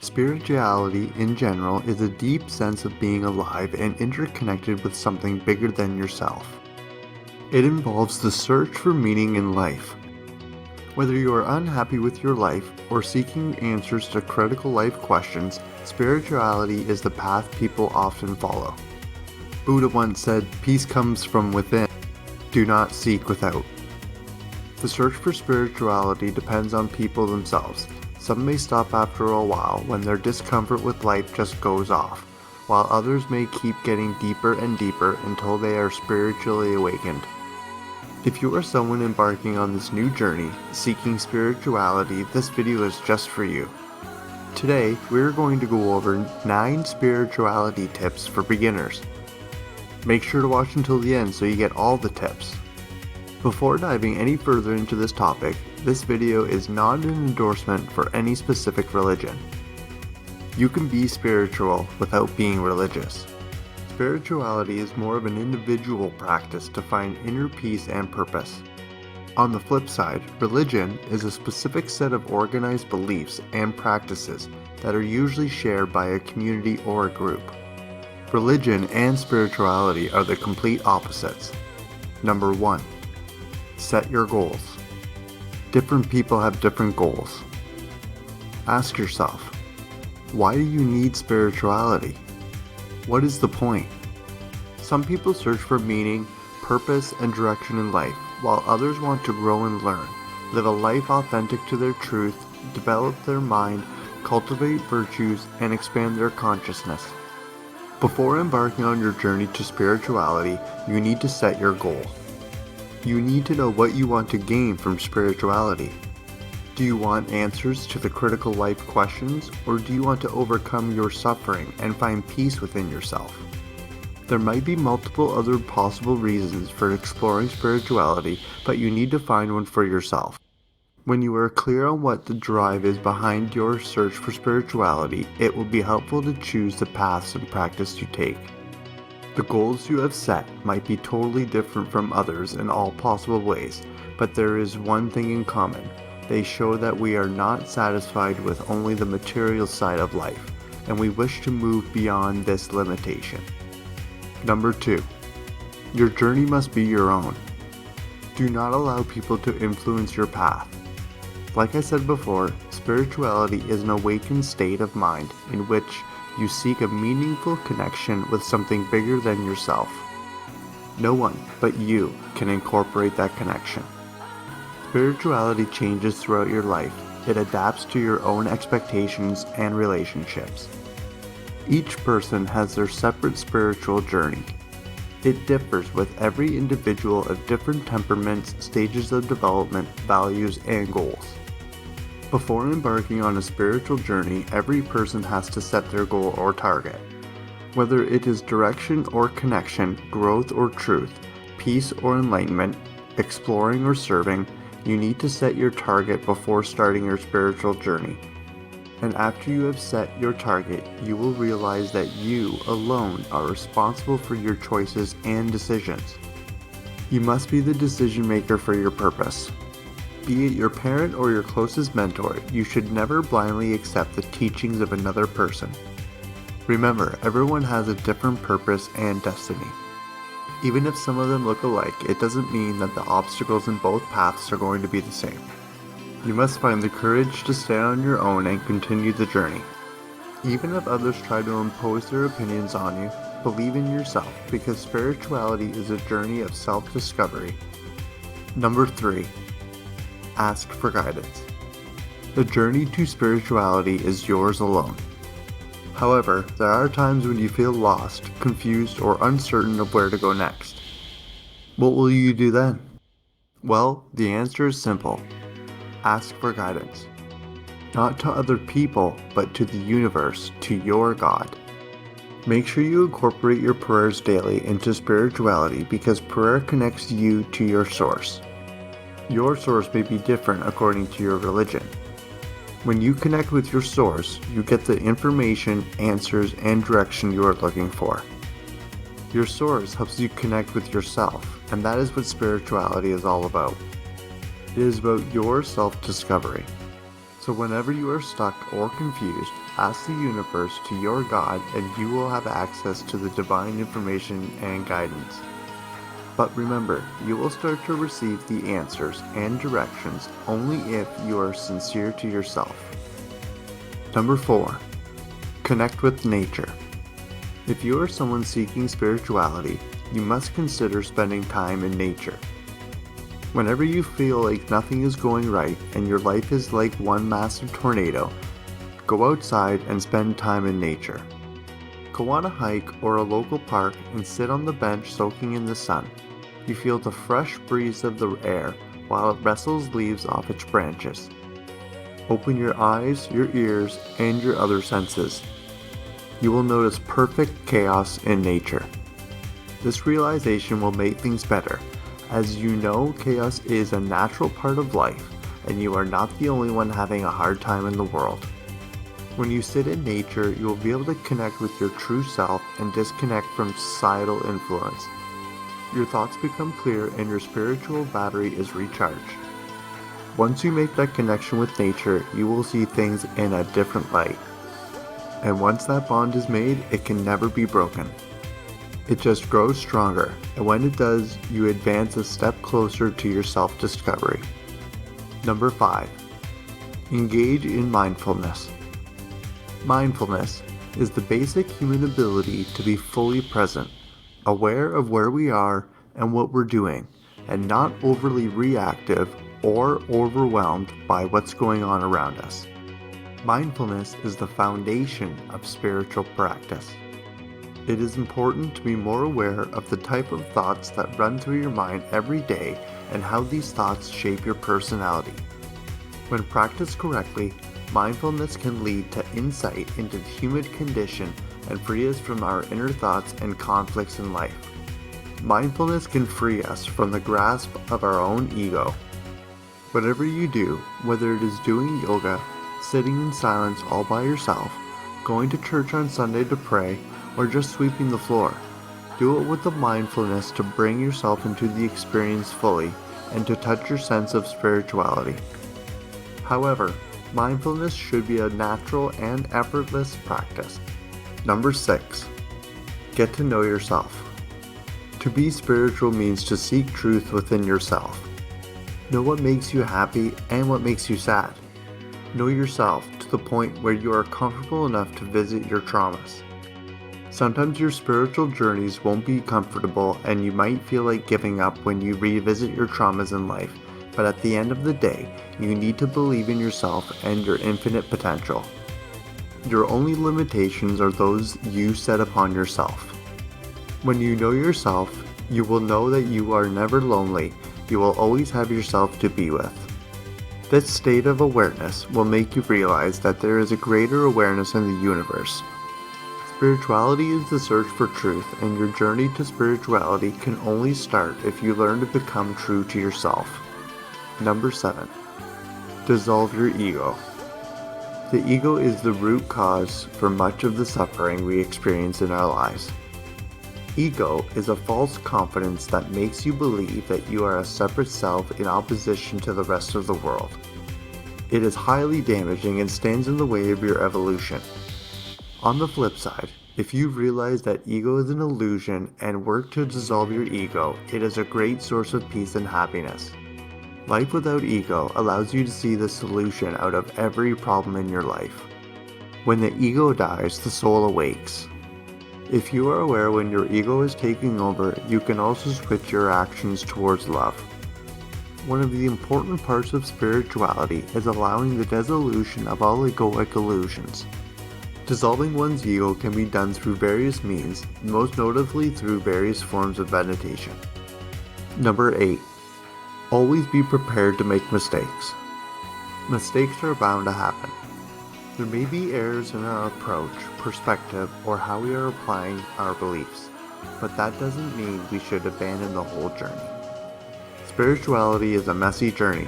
Spirituality, in general, is a deep sense of being alive and interconnected with something bigger than yourself. It involves the search for meaning in life. Whether you are unhappy with your life or seeking answers to critical life questions, spirituality is the path people often follow. Buddha once said, "Peace comes from within. Do not seek without." The search for spirituality depends on people themselves. Some may stop after a while when their discomfort with life just goes off, while others may keep getting deeper and deeper until they are spiritually awakened. If you are someone embarking on this new journey, seeking spirituality, this video is just for you. Today, we're going to go over 9 spirituality tips for beginners. Make sure to watch until the end so you get all the tips. Before diving any further into this topic, this video is not an endorsement for any specific religion. You can be spiritual without being religious. Spirituality is more of an individual practice to find inner peace and purpose. On the flip side, religion is a specific set of organized beliefs and practices that are usually shared by a community or a group. Religion and spirituality are the complete opposites. Number 1. Set your goals. Different people have different goals. Ask yourself, why do you need spirituality? What is the point? Some people search for meaning, purpose, and direction in life, while others want to grow and learn, live a life authentic to their truth, develop their mind, cultivate virtues, and expand their consciousness. Before embarking on your journey to spirituality, you need to set your goal. You need to know what you want to gain from spirituality. Do you want answers to the critical life questions, or do you want to overcome your suffering and find peace within yourself? There might be multiple other possible reasons for exploring spirituality, but you need to find one for yourself. When you are clear on what the drive is behind your search for spirituality, it will be helpful to choose the paths and practice you take. The goals you have set might be totally different from others in all possible ways, but there is one thing in common. They show that we are not satisfied with only the material side of life, and we wish to move beyond this limitation. Number 2. Your journey must be your own. Do not allow people to influence your path. Like I said before, spirituality is an awakened state of mind in which you seek a meaningful connection with something bigger than yourself. No one but you can incorporate that connection. Spirituality changes throughout your life. It adapts to your own expectations and relationships. Each person has their separate spiritual journey. It differs with every individual of different temperaments, stages of development, values, and goals. Before embarking on a spiritual journey, every person has to set their goal or target. Whether it is direction or connection, growth or truth, peace or enlightenment, exploring or serving, you need to set your target before starting your spiritual journey. And after you have set your target, you will realize that you alone are responsible for your choices and decisions. You must be the decision maker for your purpose. Be it your parent or your closest mentor, you should never blindly accept the teachings of another person. Remember, everyone has a different purpose and destiny. Even if some of them look alike, it doesn't mean that the obstacles in both paths are going to be the same. You must find the courage to stand on your own and continue the journey. Even if others try to impose their opinions on you, believe in yourself, because spirituality is a journey of self-discovery. Number 3. Ask for guidance. The journey to spirituality is yours alone. However, there are times when you feel lost, confused, or uncertain of where to go next. What will you do then? Well, the answer is simple. Ask for guidance. Not to other people, but to the universe, to your God. Make sure you incorporate your prayers daily into spirituality, because prayer connects you to your source. Your source may be different according to your religion. When you connect with your source, you get the information, answers, and direction you are looking for. Your source helps you connect with yourself, and that is what spirituality is all about. It is about your self-discovery. So whenever you are stuck or confused, ask the universe to your God and you will have access to the divine information and guidance. But remember, you will start to receive the answers and directions only if you are sincere to yourself. Number 4. Connect with nature. If you are someone seeking spirituality, you must consider spending time in nature. Whenever you feel like nothing is going right and your life is like one massive tornado, go outside and spend time in nature. Go on a hike or a local park and sit on the bench soaking in the sun. You feel the fresh breeze of the air while it rustles leaves off its branches. Open your eyes, your ears, and your other senses. You will notice perfect chaos in nature. This realization will make things better, as you know chaos is a natural part of life and you are not the only one having a hard time in the world. When you sit in nature, you will be able to connect with your true self and disconnect from societal influence. Your thoughts become clear and your spiritual battery is recharged. Once you make that connection with nature, you will see things in a different light. And once that bond is made, it can never be broken. It just grows stronger, and when it does, you advance a step closer to your self-discovery. Number 5. Engage in mindfulness. Mindfulness is the basic human ability to be fully present, aware of where we are and what we're doing, and not overly reactive or overwhelmed by what's going on around us. Mindfulness is the foundation of spiritual practice. It is important to be more aware of the type of thoughts that run through your mind every day and how these thoughts shape your personality. When practiced correctly, mindfulness can lead to insight into the human condition and free us from our inner thoughts and conflicts in life. Mindfulness can free us from the grasp of our own ego. Whatever you do, whether it is doing yoga, sitting in silence all by yourself, going to church on Sunday to pray, or just sweeping the floor, do it with the mindfulness to bring yourself into the experience fully and to touch your sense of spirituality. However, mindfulness should be a natural and effortless practice. Number 6. Get to know yourself. To be spiritual means to seek truth within yourself. Know what makes you happy and what makes you sad. Know yourself to the point where you are comfortable enough to visit your traumas. Sometimes your spiritual journeys won't be comfortable and you might feel like giving up when you revisit your traumas in life, but at the end of the day, you need to believe in yourself and your infinite potential. Your only limitations are those you set upon yourself. When you know yourself, you will know that you are never lonely. You will always have yourself to be with. This state of awareness will make you realize that there is a greater awareness in the universe. Spirituality is the search for truth, and your journey to spirituality can only start if you learn to become true to yourself. Number 7. Dissolve your ego. The ego is the root cause for much of the suffering we experience in our lives. Ego is a false confidence that makes you believe that you are a separate self in opposition to the rest of the world. It is highly damaging and stands in the way of your evolution. On the flip side, if you realize that ego is an illusion and work to dissolve your ego, it is a great source of peace and happiness. Life without ego allows you to see the solution out of every problem in your life. When the ego dies, the soul awakes. If you are aware when your ego is taking over, you can also switch your actions towards love. One of the important parts of spirituality is allowing the dissolution of all egoic illusions. Dissolving one's ego can be done through various means, most notably through various forms of meditation. Number 8. Always be prepared to make mistakes. Mistakes are bound to happen. There may be errors in our approach, perspective, or how we are applying our beliefs, but that doesn't mean we should abandon the whole journey. Spirituality is a messy journey.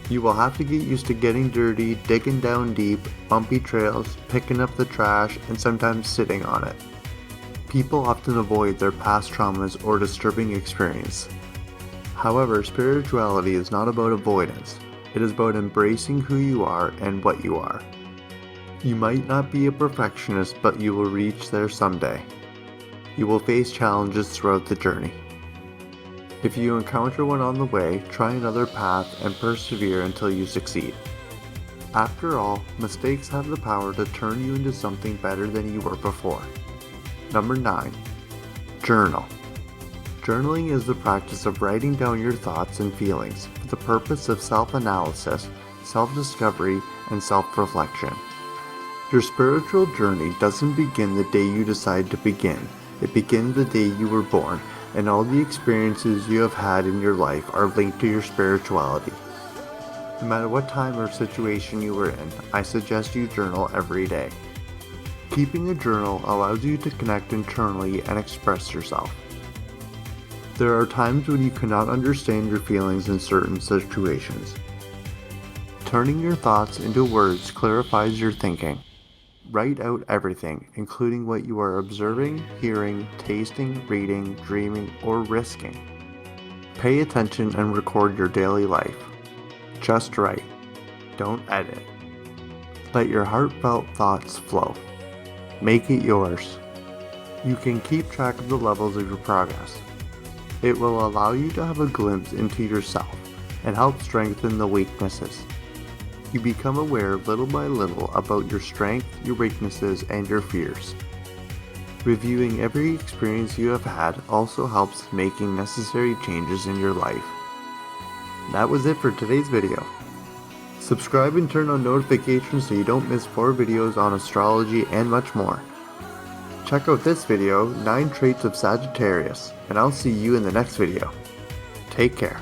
You will have to get used to getting dirty, digging down deep, bumpy trails, picking up the trash, and sometimes sitting on it. People often avoid their past traumas or disturbing experience. However, spirituality is not about avoidance. It is about embracing who you are and what you are. You might not be a perfectionist, but you will reach there someday. You will face challenges throughout the journey. If you encounter one on the way, try another path and persevere until you succeed. After all, mistakes have the power to turn you into something better than you were before. Number 9. Journal. Journaling is the practice of writing down your thoughts and feelings for the purpose of self-analysis, self-discovery, and self-reflection. Your spiritual journey doesn't begin the day you decide to begin. It begins the day you were born, and all the experiences you have had in your life are linked to your spirituality. No matter what time or situation you were in, I suggest you journal every day. Keeping a journal allows you to connect internally and express yourself. There are times when you cannot understand your feelings in certain situations. Turning your thoughts into words clarifies your thinking. Write out everything, including what you are observing, hearing, tasting, reading, dreaming, or risking. Pay attention and record your daily life. Just write. Don't edit. Let your heartfelt thoughts flow. Make it yours. You can keep track of the levels of your progress. It will allow you to have a glimpse into yourself and help strengthen the weaknesses. You become aware little by little about your strength, your weaknesses, and your fears. Reviewing every experience you have had also helps in making necessary changes in your life. That was it for today's video. Subscribe and turn on notifications so you don't miss 4 videos on astrology and much more. Check out this video, 9 Traits of Sagittarius, and I'll see you in the next video. Take care.